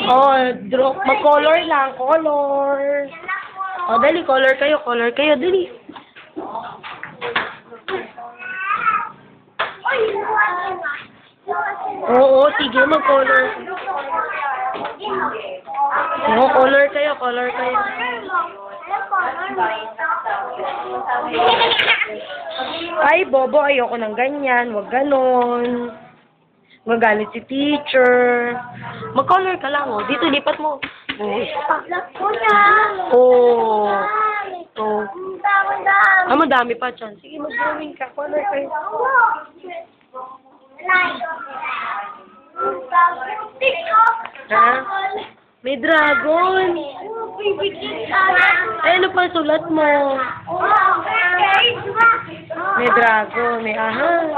Oh, draw. Mag-color lang. Color. Oh, dali. Color kayo. Color kayo. Dali. Oo, sige. Mag-color. Oo, color kayo. Color kayo. Ay, bobo. Ayoko ng ganyan. Huwag ganon. Magalit si teacher. Mag-color ka lang, oh. Dito, lipat mo. Oh, isa pa. Oh. Oh. Ah, madami pa dyan. Sige, mag-drawing ka. Color kayo. Ha? May dragon. Eh, ano pa sulat mo? May dragon. May ahas.